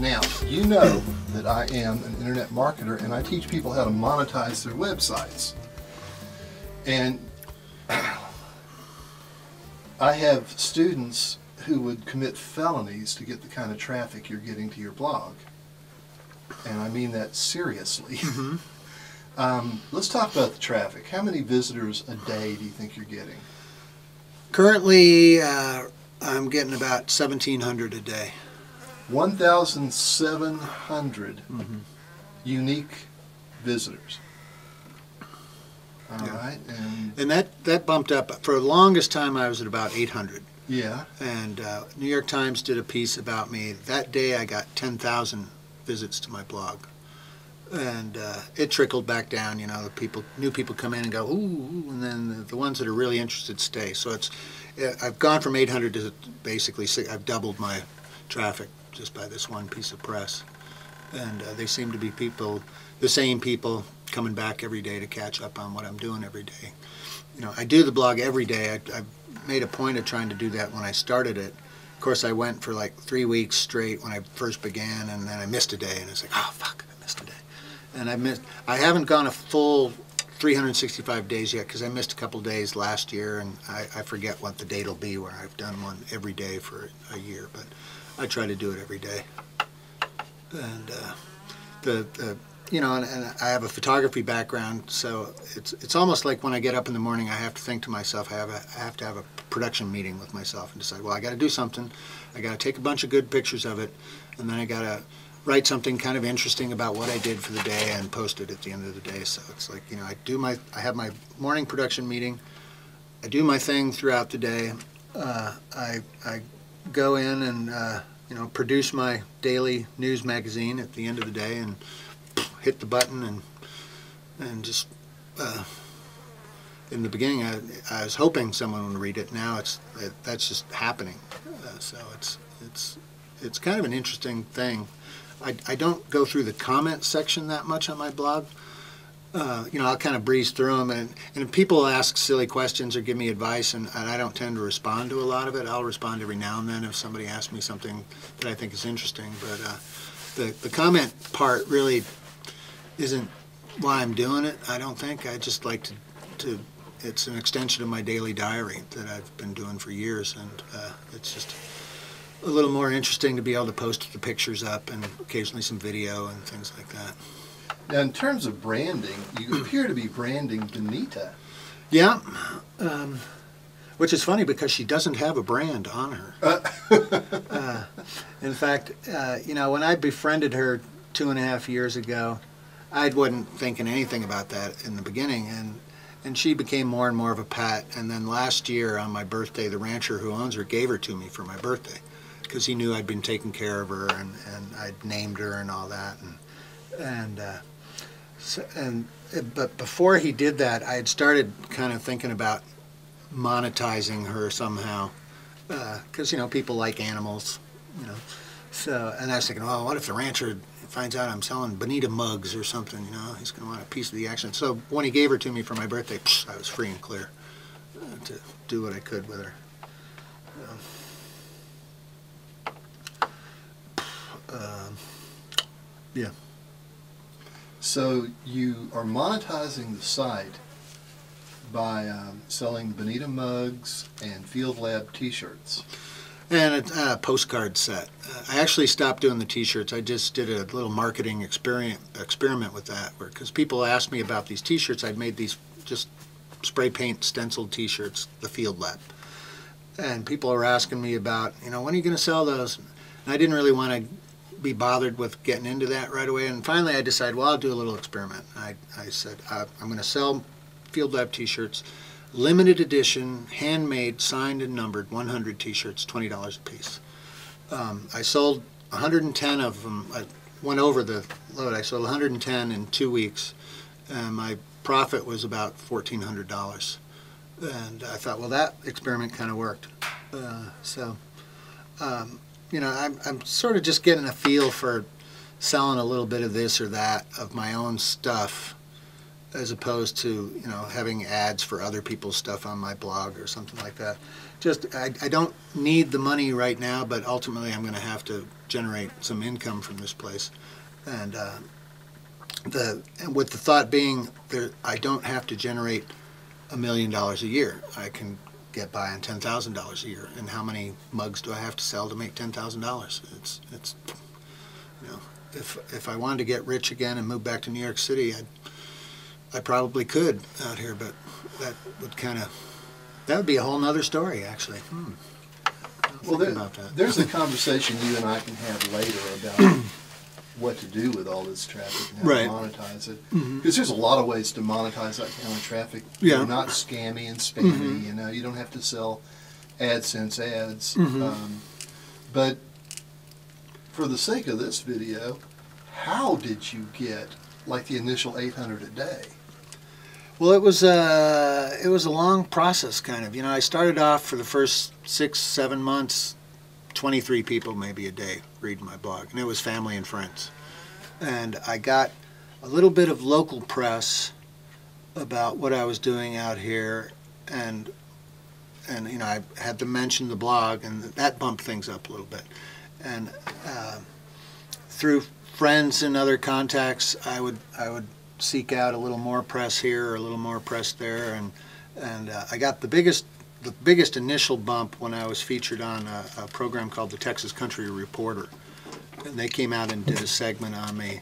Now, you know that I am an internet marketer and I teach people how to monetize their websites. And I have students who would commit felonies to get the kind of traffic you're getting to your blog. And I mean that seriously. Let's talk about the traffic. How many visitors a day do you think you're getting? Currently, I'm getting about 1,700 a day. 1,700 unique visitors. All right. And that bumped up. For the longest time, I was at about 800. Yeah. And New York Times did a piece about me. That day, I got 10,000 visits to my blog. And it trickled back down. You know, new people come in and go, ooh, and then the ones that are really interested stay. So I've gone from 800 to basically, I've doubled my traffic just by this one piece of press. And they seem to be the same people coming back every day to catch up on what I'm doing every day. You know, I do the blog every day. I made a point of trying to do that when I started it. Of course, I went for like 3 weeks straight when I first began, and then I missed a day, and it's like, oh, fuck, I missed a day. And I haven't gone a full 365 days yet because I missed a couple days last year, and I forget what the date will be where I've done one every day for a year, but I try to do it every day. And you know, and I have a photography background, so it's almost like when I get up in the morning, I have to think to myself, I have to have a production meeting with myself and decide, well, I got to do something. I got to take a bunch of good pictures of it, and then I got to write something kind of interesting about what I did for the day and post it at the end of the day. So it's like, you know, I have my morning production meeting. I do my thing throughout the day. I go in and you know, produce my daily news magazine at the end of the day and hit the button and just in the beginning I was hoping someone would read it. Now that's just happening. So it's kind of an interesting thing. I don't go through the comment section that much on my blog. You know, I'll kind of breeze through them, and if people ask silly questions or give me advice, and I don't tend to respond to a lot of it. I'll respond every now and then if somebody asks me something that I think is interesting. But the comment part really isn't why I'm doing it, I don't think. I just like to it's an extension of my daily diary that I've been doing for years, and it's just a little more interesting to be able to post the pictures up and occasionally some video and things like that. Now, in terms of branding, you appear to be branding Benita. Yeah, which is funny because she doesn't have a brand on her. In fact, you know, when I befriended her 2.5 years ago, I wasn't thinking anything about that in the beginning, and she became more and more of a pet. And then last year on my birthday, the rancher who owns her gave her to me for my birthday because he knew I'd been taking care of her and I'd named her and all that. But before he did that, I had started kind of thinking about monetizing her somehow, because you know, people like animals, you know. So, and I was thinking, well, what if the rancher finds out I'm selling Benita mugs or something? You know, he's going to want a piece of the action. So when he gave her to me for my birthday, I was free and clear to do what I could with her. Yeah. So you are monetizing the site by selling Benita mugs and Field Lab t-shirts. And a postcard set. I actually stopped doing the t-shirts. I just did a little marketing experiment with that, because people asked me about these t-shirts. I'd made these just spray paint stenciled t-shirts, the Field Lab. And people are asking me about, you know, when are you going to sell those? And I didn't really want to be bothered with getting into that right away. And finally I decided, well, I'll do a little experiment. I said, I'm going to sell Field Lab t-shirts, limited edition, handmade, signed and numbered, 100 t-shirts, $20 a piece. I sold 110 of them. I went over the load. I sold 110 in 2 weeks. My profit was about $1,400. And I thought, well, that experiment kind of worked. You know, I'm sort of just getting a feel for selling a little bit of this or that of my own stuff as opposed to, you know, having ads for other people's stuff on my blog or something like that. Just, I don't need the money right now, but ultimately I'm going to have to generate some income from this place. And with the thought being that I don't have to generate $1 million a year. I can get by on $10,000 a year. And how many mugs do I have to sell to make $10,000? It's you know, if I wanted to get rich again and move back to New York City, I probably could out here, but that would be a whole nother story, actually. Well, about that. There's a conversation you and I can have later about what to do with all this traffic and how Right. to monetize it. Because there's a lot of ways to monetize that kind of traffic. Yeah. They're not scammy and spammy. You know, you don't have to sell AdSense ads. But for the sake of this video, how did you get like the initial 800 a day? Well, it was a long process, kind of. You know, I started off for the first 6-7 months, 23 people maybe a day reading my blog, and it was family and friends. And I got a little bit of local press about what I was doing out here, and you know, I had to mention the blog, and that bumped things up a little bit. And through friends and other contacts, I would seek out a little more press here or a little more press there, and I got the biggest initial bump when I was featured on a program called the Texas Country Reporter, and they came out and did a segment on me,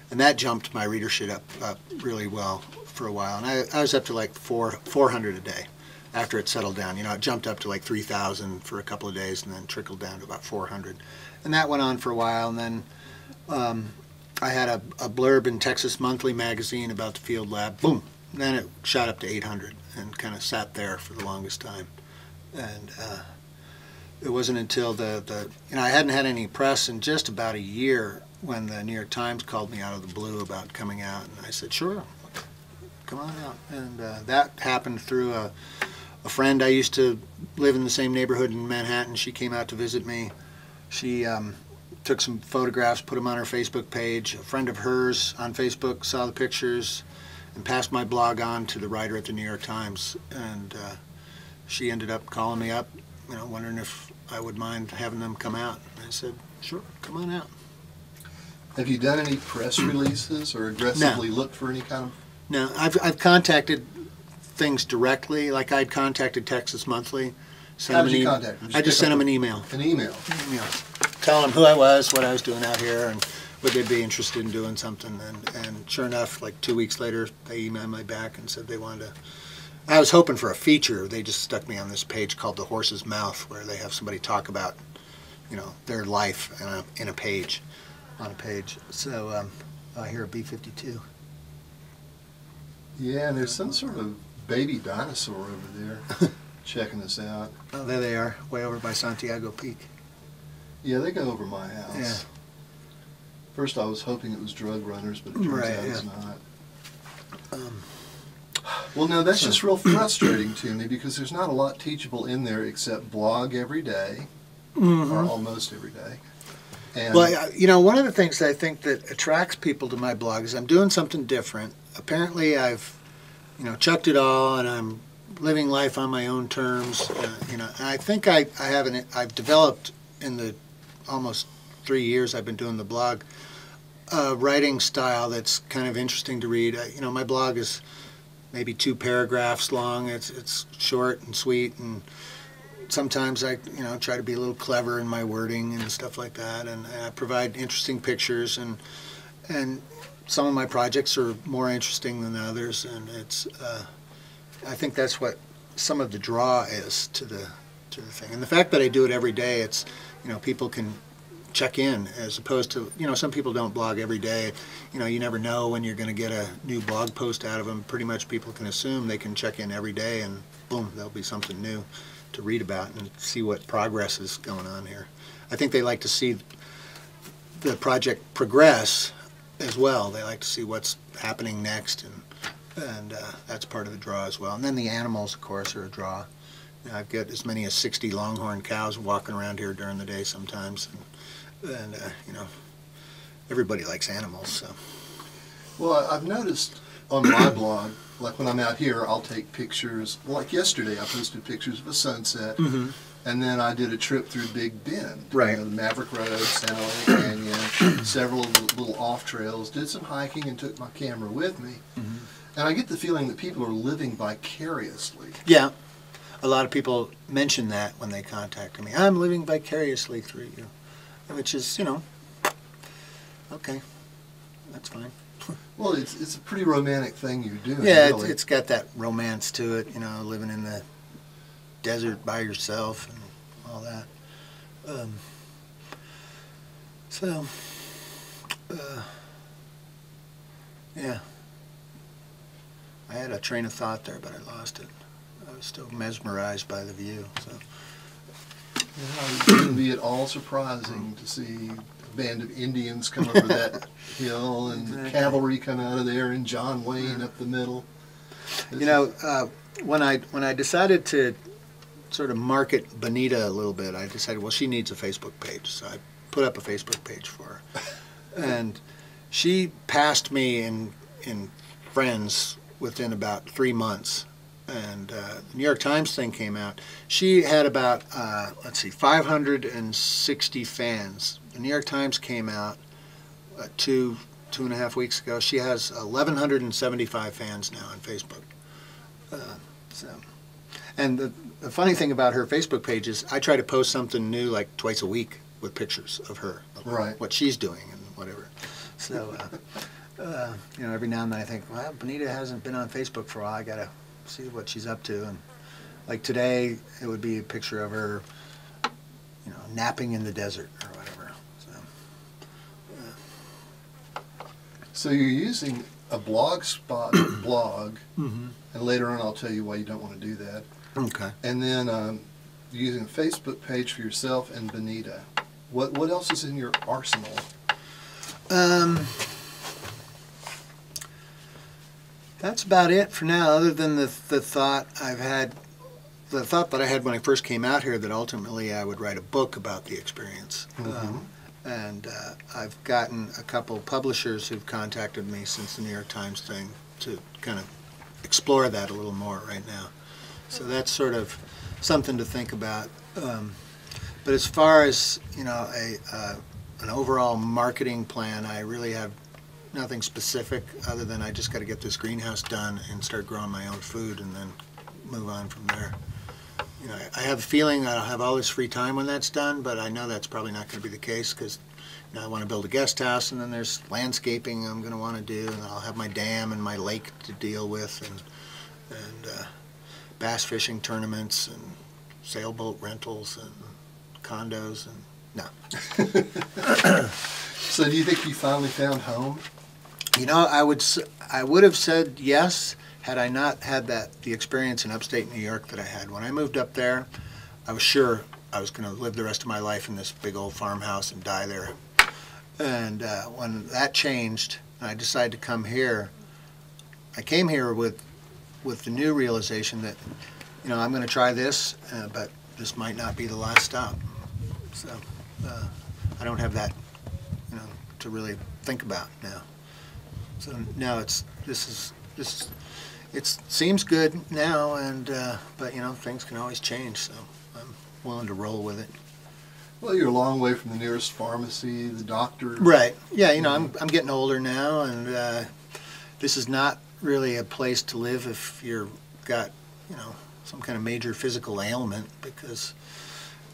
and that jumped my readership up really well for a while, and I was up to like 400 a day after it settled down. You know, it jumped up to like 3,000 for a couple of days and then trickled down to about 400, and that went on for a while, and then I had a blurb in Texas Monthly magazine about the field lab. Boom! And then it shot up to 800 and kind of sat there for the longest time. And it wasn't until you know, I hadn't had any press in just about a year when the New York Times called me out of the blue about coming out, and I said, sure, come on out. And that happened through a friend. I used to live in the same neighborhood in Manhattan. She came out to visit me. She took some photographs, put them on her Facebook page. A friend of hers on Facebook saw the pictures and passed my blog on to the writer at the New York Times, and she ended up calling me up, you know, wondering if I would mind having them come out. And I said, sure, come on out. Have you done any press releases or aggressively looked for any kind of... No, I've contacted things directly, like I'd contacted Texas Monthly. How did you contact them? I just sent them an email. An email? Telling them who I was, what I was doing out here, and would they be interested in doing something. And sure enough, like 2 weeks later, they emailed me back and said they wanted to. I was hoping for a feature. They just stuck me on this page called The Horse's Mouth, where they have somebody talk about, you know, their life on a page. So I hear a B-52. Yeah, and there's some sort of baby dinosaur over there checking us out. Oh, there they are, way over by Santiago Peak. Yeah, they go over my house. Yeah. First I was hoping it was drug runners, but it turns out it's not. Well, no, that's just real frustrating to me because there's not a lot teachable in there except blog every day, or almost every day. And well, you know, one of the things I think that attracts people to my blog is I'm doing something different. Apparently I've, you know, chucked it all and I'm living life on my own terms. You know, and I think I've developed in the almost 3 years I've been doing the blog a writing style that's kind of interesting to read. You know, my blog is maybe 2 paragraphs long. It's short and sweet, and sometimes I, you know, try to be a little clever in my wording and stuff like that, and I provide interesting pictures, and some of my projects are more interesting than others, and it's I think that's what some of the draw is to the thing. And the fact that I do it every day, it's, you know, people can check in, as opposed to, you know, some people don't blog every day. You know, you never know when you're going to get a new blog post out of them. Pretty much people can assume they can check in every day and boom, there'll be something new to read about and see what progress is going on here. I think they like to see the project progress as well. They like to see what's happening next, and that's part of the draw as well. And then the animals, of course, are a draw. You know, I've got as many as 60 longhorn cows walking around here during the day sometimes, and you know, everybody likes animals. So. Well, I've noticed on my blog, like when I'm out here, I'll take pictures. Like yesterday, I posted pictures of a sunset, and then I did a trip through Big Bend, right? The Maverick Road, San Jose Canyon, several little off trails. Did some hiking and took my camera with me, and I get the feeling that people are living vicariously. Yeah, a lot of people mention that when they contact me. I'm living vicariously through you, which is, okay, that's fine. Well, it's a pretty romantic thing you're doing. Yeah, really. it's got that romance to it, living in the desert by yourself and all that. Yeah. I had a train of thought there, but I lost it. I was still mesmerized by the view. So. It wouldn't be at all surprising to see a band of Indians come over that hill and the cavalry come out of there and John Wayne up the middle. When I decided to sort of market Bonita a little bit, I decided, well, she needs a Facebook page. So I put up a Facebook page for her. And she passed me in friends within about 3 months. And the New York Times thing came out. She had about, 560 fans. The New York Times came out 2.5 weeks ago. She has 1,175 fans now on Facebook. And the funny thing about her Facebook page is I try to post something new like twice a week with pictures of her, right, what she's doing and whatever. So, every now and then I think, well, Bonita hasn't been on Facebook for a while. I got to see what she's up to. And like today, it would be a picture of her, napping in the desert or whatever. So you're using a blogspot blog, and later on I'll tell you why you don't want to do that. Okay. And then you're using a Facebook page for yourself and Bonita. What else is in your arsenal? That's about it for now, other than the thought that I had when I first came out here that ultimately I would write a book about the experience. And I've gotten a couple publishers who've contacted me since the New York Times thing to kind of explore that a little more right now. So that's sort of something to think about. But as far as, an overall marketing plan, I really have nothing specific other than I just got to get this greenhouse done and start growing my own food and then move on from there. I have a feeling I'll have all this free time when that's done, but I know that's probably not going to be the case because I want to build a guest house, and then there's landscaping I'm going to want to do, and I'll have my dam and my lake to deal with, and bass fishing tournaments and sailboat rentals and condos and no. So do you think you finally found home? I would have said yes had I not had the experience in upstate New York that I had. When I moved up there, I was sure I was going to live the rest of my life in this big old farmhouse and die there. And when that changed, and I decided to come here, I came here with the new realization that, I'm going to try this, but this might not be the last stop. So I don't have that, to really think about now. So now it seems good now, but things can always change. So I'm willing to roll with it. Well, you're a long way from the nearest pharmacy, the doctor. Right. Yeah. I'm getting older now, and this is not really a place to live if you've got some kind of major physical ailment, because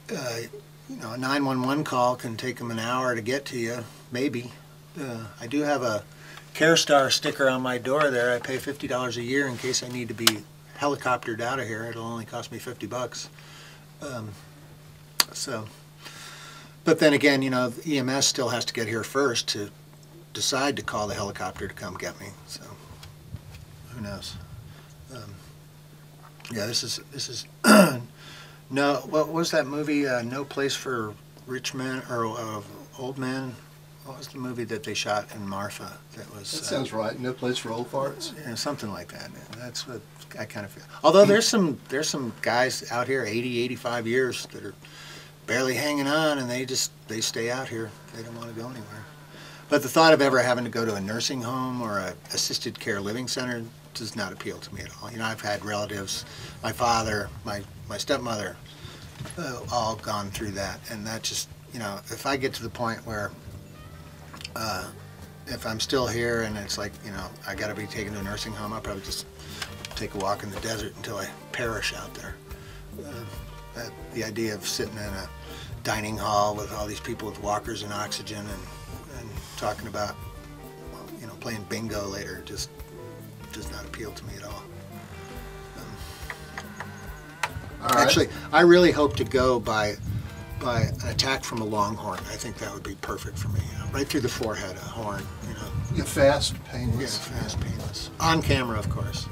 a 911 call can take them an hour to get to you, maybe. I do have a CareStar sticker on my door there. I pay $50 a year in case I need to be helicoptered out of here. It'll only cost me $50. But then again, EMS still has to get here first to decide to call the helicopter to come get me. So who knows? Yeah, this is no. What was that movie? No Place for Rich Men or Old Men. What was the movie that they shot in Marfa? That sounds right. No Place for Old Farts. Yeah, something like that. That's what I kind of feel. Although there's some guys out here 80, 85 years that are barely hanging on, and they stay out here. They don't want to go anywhere. But the thought of ever having to go to a nursing home or a assisted care living center does not appeal to me at all. You know, I've had relatives, my father, my stepmother, all gone through that, and that just, you know, if I get to the point where if I'm still here and it's like, you know, I got to be taken to a nursing home, I'll probably just take a walk in the desert until I perish out there. The idea of sitting in a dining hall with all these people with walkers and oxygen and talking about, you know, playing bingo later just does not appeal to me at all. All right. Actually, I really hope to go by an attack from a longhorn. I think that would be perfect for me. You know, right through the forehead, a horn. You know. Yeah, fast, painless. Yeah, fast, painless. On camera, of course.